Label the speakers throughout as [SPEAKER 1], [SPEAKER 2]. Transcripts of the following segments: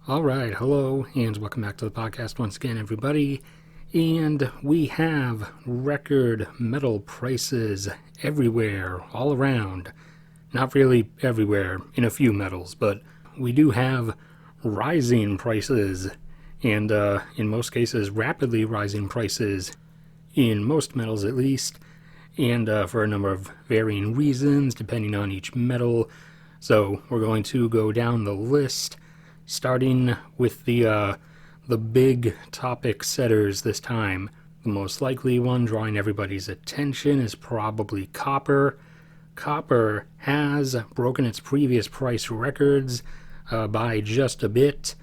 [SPEAKER 1] All right, hello, and welcome back to the podcast once again, everybody. And we have record metal prices everywhere, all around. Not really everywhere in a few metals, but we do have rising prices, and in most cases, rapidly rising prices, in most metals at least, and for a number of varying reasons depending on each metal. So we're going to go down the list, starting with the big topic setters this time. The most likely one drawing everybody's attention is probably copper. Copper has broken its previous price records by just a bit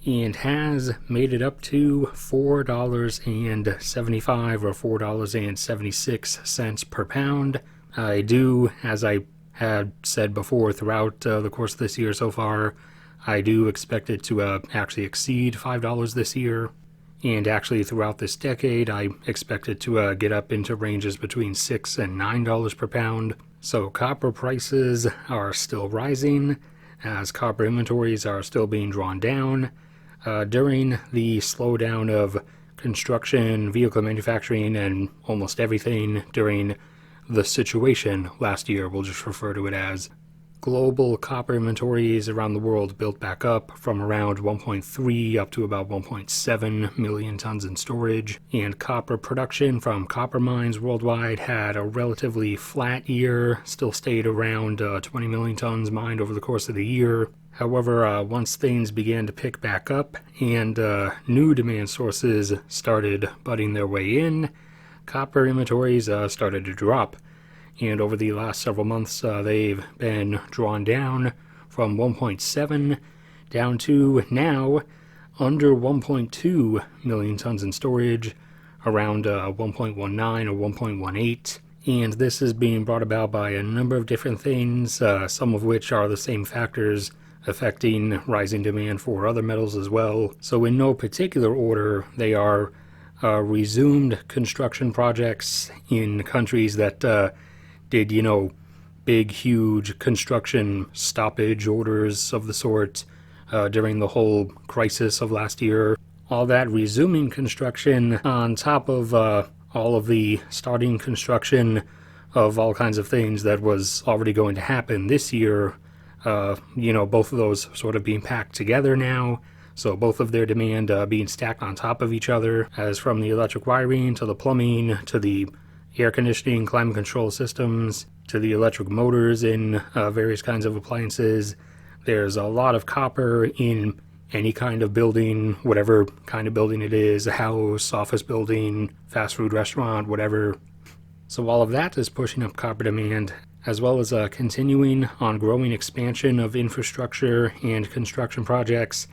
[SPEAKER 1] and has made it up to $4.75 or $4.76 per pound. I do, as I had said before throughout the course of this year so far, I do expect it to actually exceed $5 this year. And actually throughout this decade, I expect it to get up into ranges between $6 and $9 per pound. So copper prices are still rising, as copper inventories are still being drawn down. During the slowdown of construction, vehicle manufacturing, and almost everything during the situation last year, we'll just refer to it as, global copper inventories around the world built back up from around 1.3 up to about 1.7 million tons in storage, and copper production from copper mines worldwide had a relatively flat year, still stayed around 20 million tons mined over the course of the year. However, once things began to pick back up and new demand sources started butting their way in, copper inventories started to drop. And over the last several months, they've been drawn down from 1.7 down to now under 1.2 million tons in storage, around 1.19 or 1.18. And this is being brought about by a number of different things, some of which are the same factors affecting rising demand for other metals as well. So in no particular order, they are resumed construction projects in countries that did, big, huge construction stoppage orders of the sort during the whole crisis of last year. All that resuming construction on top of all of the starting construction of all kinds of things that was already going to happen this year, both of those sort of being packed together now. So both of their demand being stacked on top of each other, as from the electric wiring to the plumbing to the air conditioning, climate control systems, to the electric motors in various kinds of appliances. There's a lot of copper in any kind of building, whatever kind of building it is, a house, office building, fast food restaurant, whatever. So all of that is pushing up copper demand, as well as a continuing on growing expansion of infrastructure and construction projects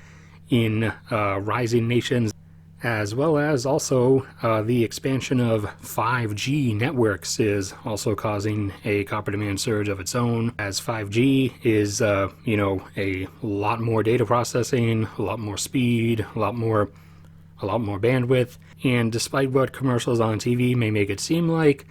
[SPEAKER 1] in rising nations, as well as also the expansion of 5G networks is also causing a copper demand surge of its own, as 5G is, a lot more data processing, a lot more speed, a lot more bandwidth, and despite what commercials on TV may make it seem like,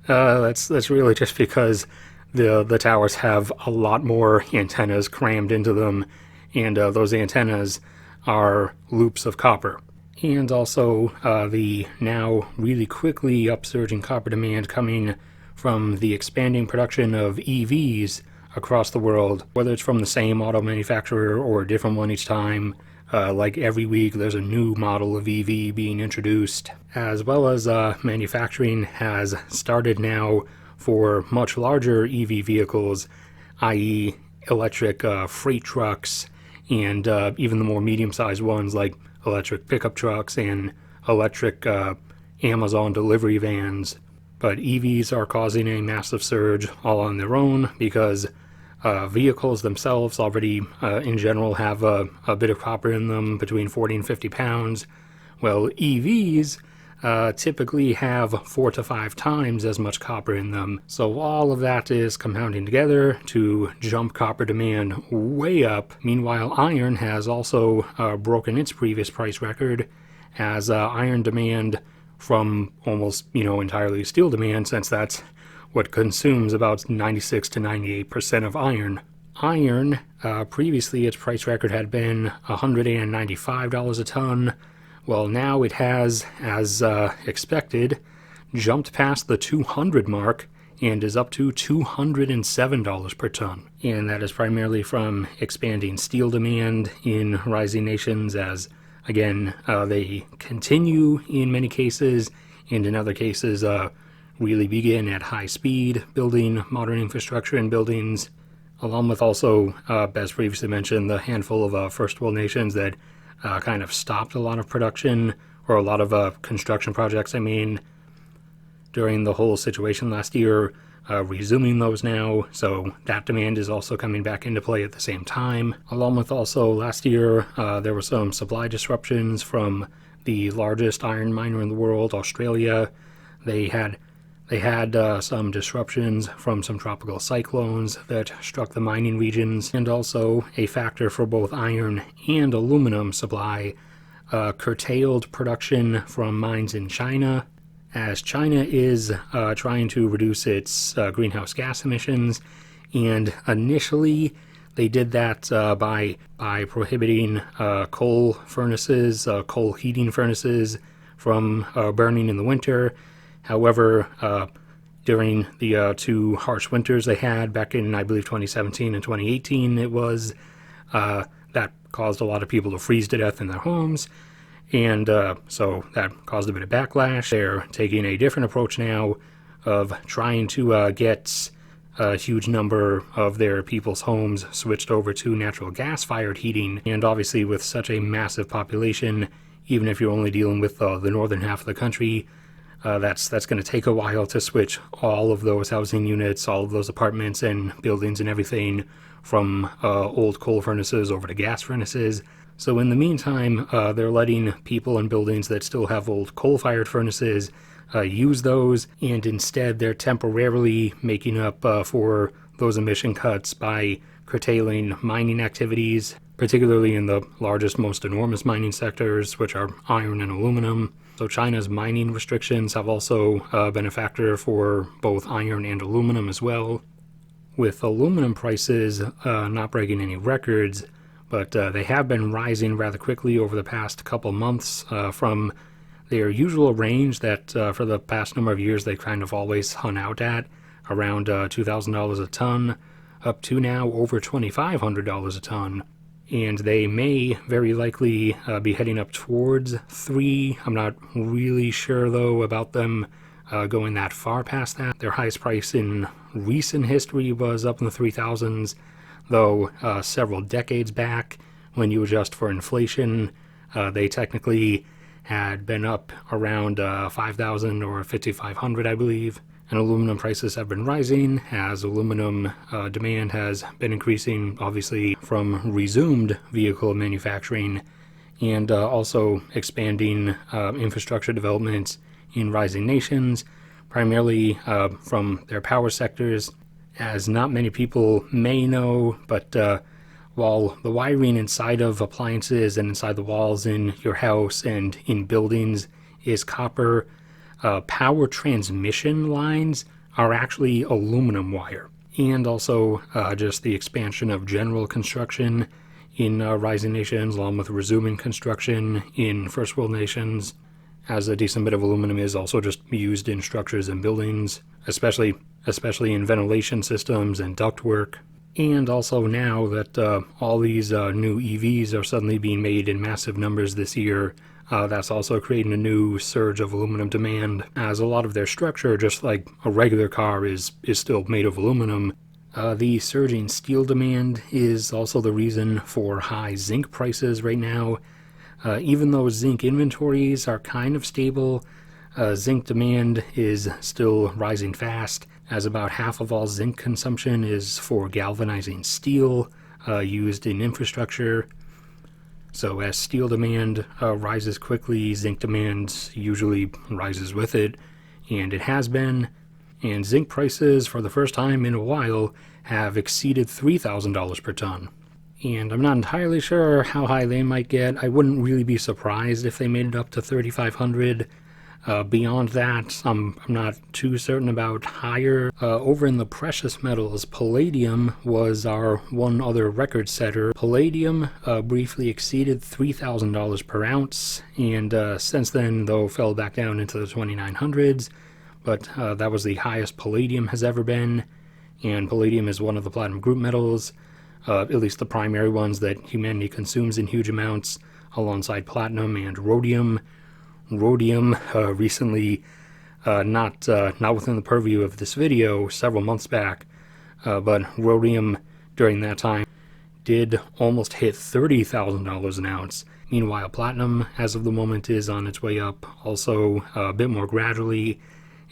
[SPEAKER 1] that's really just because the towers have a lot more antennas crammed into them, and those antennas are loops of copper. And also the now really quickly upsurging copper demand coming from the expanding production of EVs across the world, whether it's from the same auto manufacturer or a different one each time. Like every week there's a new model of EV being introduced, as well as manufacturing has started now for much larger EV vehicles, i.e. electric freight trucks, and even the more medium-sized ones like electric pickup trucks and electric Amazon delivery vans. But EVs are causing a massive surge all on their own because vehicles themselves already in general have a bit of copper in them, between 40 and 50 pounds. Well, EVs typically have 4 to 5 times as much copper in them. So all of that is compounding together to jump copper demand way up. Meanwhile, iron has also broken its previous price record, as iron demand from almost, entirely steel demand, since that's what consumes about 96 to 98% of iron. Iron, previously its price record had been $195 a ton. Well, now it has, as expected, jumped past the 200 mark and is up to $207 per ton. And that is primarily from expanding steel demand in rising nations as, again, they continue in many cases, and in other cases really begin at high speed building modern infrastructure and buildings, along with also, as previously mentioned, the handful of first world nations that kind of stopped a lot of production, or a lot of construction projects, during the whole situation last year, resuming those now, so that demand is also coming back into play at the same time. Along with also last year, there were some supply disruptions from the largest iron miner in the world, Australia. They had some disruptions from some tropical cyclones that struck the mining regions, and also a factor for both iron and aluminum supply, curtailed production from mines in China, as China is trying to reduce its greenhouse gas emissions, and initially they did that by prohibiting coal furnaces, coal heating furnaces from burning in the winter. However, during the two harsh winters they had back in, I believe, 2017 and 2018, it was, that caused a lot of people to freeze to death in their homes. And so that caused a bit of backlash. They're taking a different approach now of trying to get a huge number of their people's homes switched over to natural gas-fired heating. And obviously with such a massive population, even if you're only dealing with the northern half of the country, that's going to take a while to switch all of those housing units, all of those apartments and buildings and everything from old coal furnaces over to gas furnaces. So in the meantime, they're letting people in buildings that still have old coal-fired furnaces use those, and instead they're temporarily making up for those emission cuts by curtailing mining activities, particularly in the largest, most enormous mining sectors, which are iron and aluminum. So China's mining restrictions have also been a factor for both iron and aluminum as well, with aluminum prices not breaking any records, but they have been rising rather quickly over the past couple months from their usual range that for the past number of years they kind of always hung out at, around $2,000 a ton, up to now over $2,500 a ton. And they may very likely be heading up towards $3,000. I'm not really sure, though, about them going that far past that. Their highest price in recent history was up in the 3,000s, though several decades back, when you adjust for inflation, they technically had been up around 5,000 or 5,500, I believe. And aluminum prices have been rising as aluminum demand has been increasing, obviously, from resumed vehicle manufacturing, and also expanding infrastructure development in rising nations, primarily from their power sectors. As not many people may know, but while the wiring inside of appliances and inside the walls in your house and in buildings is copper, power transmission lines are actually aluminum wire. And also just the expansion of general construction in rising nations, along with resuming construction in first world nations, as a decent bit of aluminum is also just used in structures and buildings, especially in ventilation systems and ductwork. And also now that all these new EVs are suddenly being made in massive numbers this year, that's also creating a new surge of aluminum demand, as a lot of their structure, just like a regular car, is still made of aluminum. The surging steel demand is also the reason for high zinc prices right now. Even though zinc inventories are kind of stable, zinc demand is still rising fast, as about half of all zinc consumption is for galvanizing steel used in infrastructure. So as steel demand rises quickly, zinc demand usually rises with it, and it has been. And zinc prices, for the first time in a while, have exceeded $3,000 per ton. And I'm not entirely sure how high they might get. I wouldn't really be surprised if they made it up to $3,500. Beyond that, I'm not too certain about higher. Over in the precious metals, palladium was our one other record setter. Palladium briefly exceeded $3,000 per ounce, and since then, though, fell back down into the 2900s, but that was the highest palladium has ever been, and palladium is one of the platinum group metals, at least the primary ones that humanity consumes in huge amounts, alongside platinum and rhodium. Rhodium recently, not within the purview of this video, several months back, but rhodium during that time did almost hit $30,000 an ounce. Meanwhile, platinum, as of the moment, is on its way up, also a bit more gradually.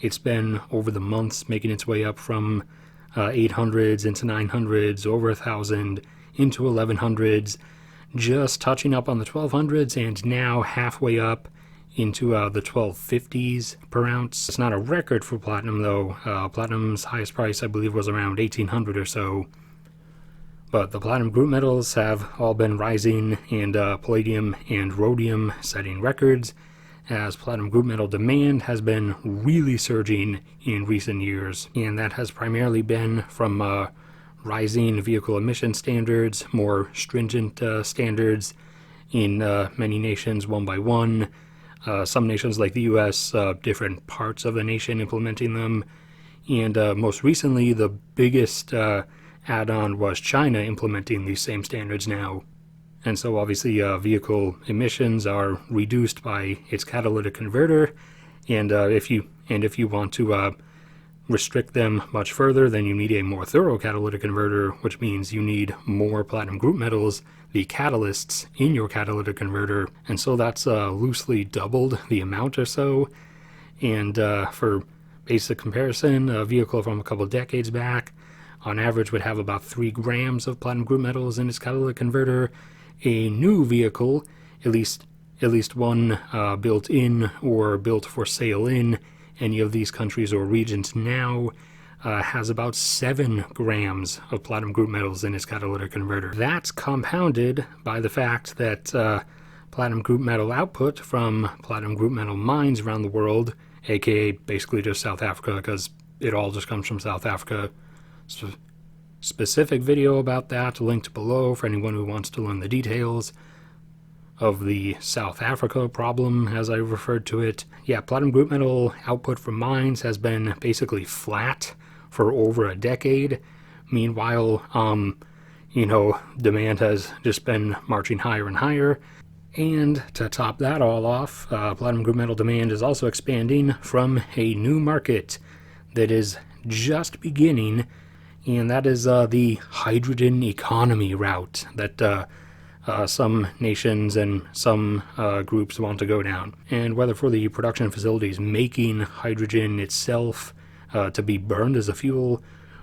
[SPEAKER 1] It's been, over the months, making its way up from 800s into 900s, over 1,000, into 1100s, just touching up on the 1200s, and now halfway up into the 1250s per ounce. It's not a record for platinum, though. Platinum's highest price, I believe, was around 1800 or so. But the platinum group metals have all been rising, and palladium and rhodium setting records, as platinum group metal demand has been really surging in recent years. And that has primarily been from rising vehicle emission standards, more stringent standards in many nations one by one. Some nations like the US, different parts of the nation implementing them. And most recently, the biggest add-on was China implementing these same standards now. And so obviously vehicle emissions are reduced by its catalytic converter. And if you want to restrict them much further, then you need a more thorough catalytic converter, which means you need more platinum group metals, the catalysts in your catalytic converter, and so that's loosely doubled the amount or so. And for basic comparison, a vehicle from a couple decades back, on average, would have about 3 grams of platinum group metals in its catalytic converter. A new vehicle, at least one built in or built for sale in any of these countries or regions now, has about 7 grams of platinum group metals in its catalytic converter. That's compounded by the fact that platinum group metal output from platinum group metal mines around the world, aka basically just South Africa, because it all just comes from South Africa. Specific video about that linked below for anyone who wants to learn the details of the South Africa problem, as I referred to it. Yeah, platinum group metal output from mines has been basically flat for over a decade. Meanwhile, demand has just been marching higher and higher. And to top that all off, platinum group metal demand is also expanding from a new market that is just beginning, and that is the hydrogen economy route that some nations and some groups want to go down. And whether for the production facilities making hydrogen itself to be burned as a fuel,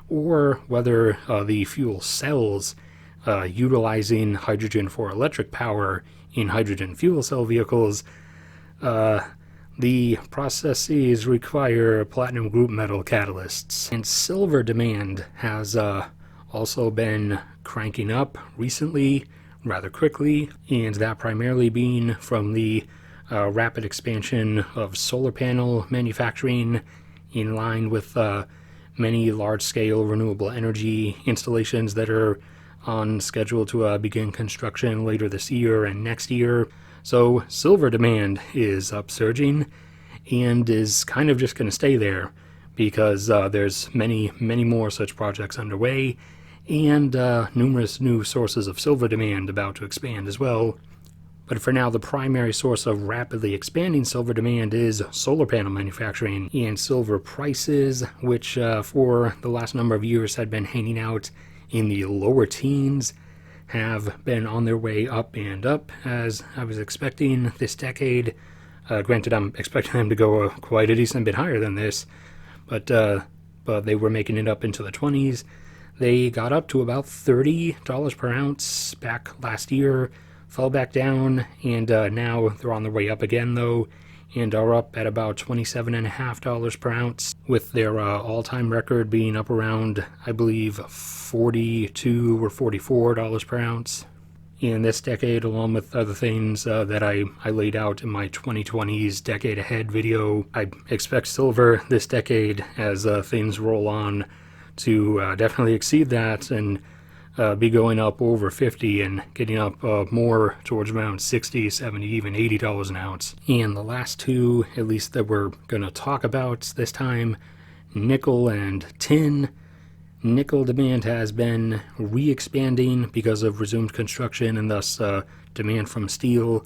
[SPEAKER 1] or whether the fuel cells utilizing hydrogen for electric power in hydrogen fuel cell vehicles, the processes require platinum group metal catalysts. And silver demand has also been cranking up recently, rather quickly, and that primarily being from the rapid expansion of solar panel manufacturing in line with many large-scale renewable energy installations that are on schedule to begin construction later this year and next year. So silver demand is upsurging and is kind of just going to stay there because there's many more such projects underway, and numerous new sources of silver demand about to expand as well. But for now, the primary source of rapidly expanding silver demand is solar panel manufacturing, and silver prices, which for the last number of years had been hanging out in the lower teens, have been on their way up and up, as I was expecting this decade. Granted, I'm expecting them to go quite a decent bit higher than this, but they were making it up into the 20s. They got up to about $30 per ounce back last year, fell back down, and now they're on their way up again, though, and are up at about $27.50 per ounce, with their all-time record being up around, I believe, $42 or $44 per ounce. in this decade, along with other things that I laid out in my 2020s decade ahead video. I expect silver this decade, as things roll on, to definitely exceed that and be going up over 50 and getting up more towards around 60, 70, even $80 an ounce. And the last two, at least that we're going to talk about this time, nickel and tin. Nickel demand has been re-expanding because of resumed construction and thus demand from steel,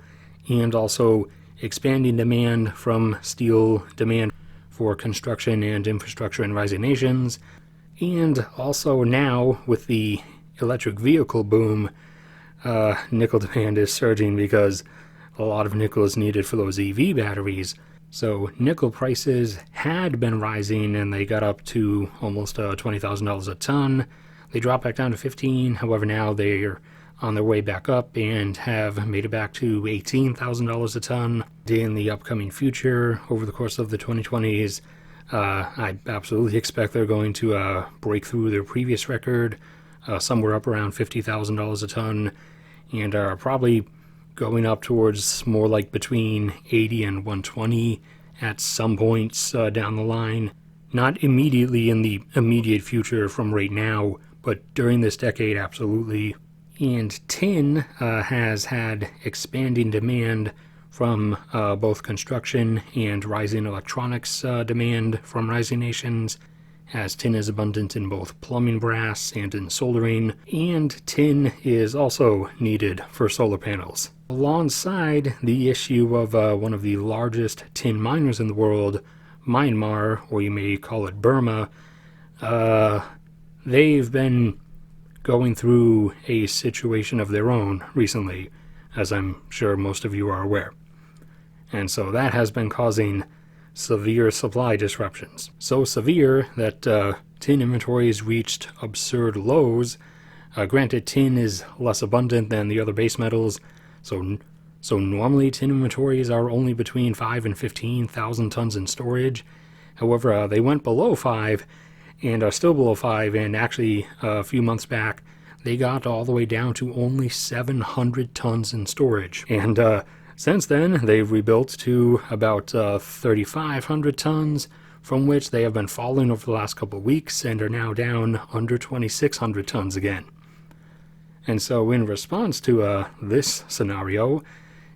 [SPEAKER 1] and also expanding demand from steel demand for construction and infrastructure in rising nations. And also now with the electric vehicle boom, nickel demand is surging because a lot of nickel is needed for those EV batteries. So nickel prices had been rising and they got up to almost $20,000 a ton. They dropped back down to 15. However, now they're on their way back up and have made it back to $18,000 a ton. In the upcoming future, over the course of the 2020s, I absolutely expect they're going to break through their previous record, somewhere up around $50,000 a ton, and are probably going up towards more like between 80 and 120 at some points down the line. Not immediately in the immediate future from right now, but during this decade, absolutely. And tin has had expanding demand from both construction and rising electronics demand from rising nations, as tin is abundant in both plumbing brass and in soldering, and tin is also needed for solar panels. Alongside the issue of one of the largest tin miners in the world, Myanmar, or you may call it Burma, they've been going through a situation of their own recently, as I'm sure most of you are aware. And so that has been causing severe supply disruptions. So severe that tin inventories reached absurd lows. Granted, tin is less abundant than the other base metals, so normally tin inventories are only between 5 and 15,000 tons in storage. However, they went below 5 and are still below 5, and actually a few months back they got all the way down to only 700 tons in storage. And since then, they've rebuilt to about 3,500 tons, from which they have been falling over the last couple of weeks and are now down under 2,600 tons again. And so in response to this scenario,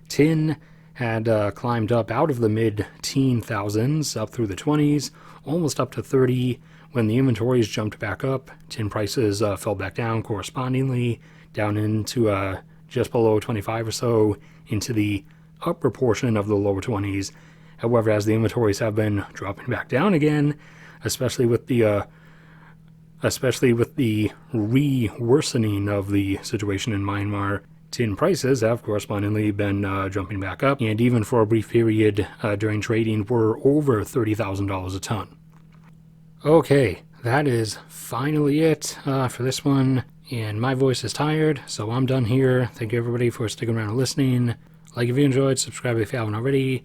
[SPEAKER 1] tin had climbed up out of the mid-teen thousands, up through the 20s, almost up to 30. When the inventories jumped back up, tin prices fell back down correspondingly, down into just below 25 or so, into the upper portion of the lower 20s. However, as the inventories have been dropping back down again, especially with the re-worsening of the situation in Myanmar, tin prices have correspondingly been jumping back up, and even for a brief period during trading were over $30,000 a ton. Okay, that is finally it for this one, and my voice is tired, so I'm done here. Thank you everybody for sticking around and listening. Like if you enjoyed, subscribe if you haven't already.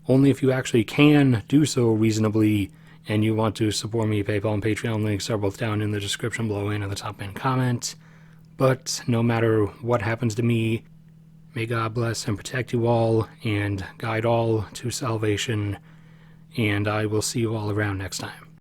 [SPEAKER 1] Only if you actually can do so reasonably, and you want to support me. PayPal and Patreon links are both down in the description below and in the top pinned comment. But no matter what happens to me, may God bless and protect you all, and guide all to salvation, and I will see you all around next time.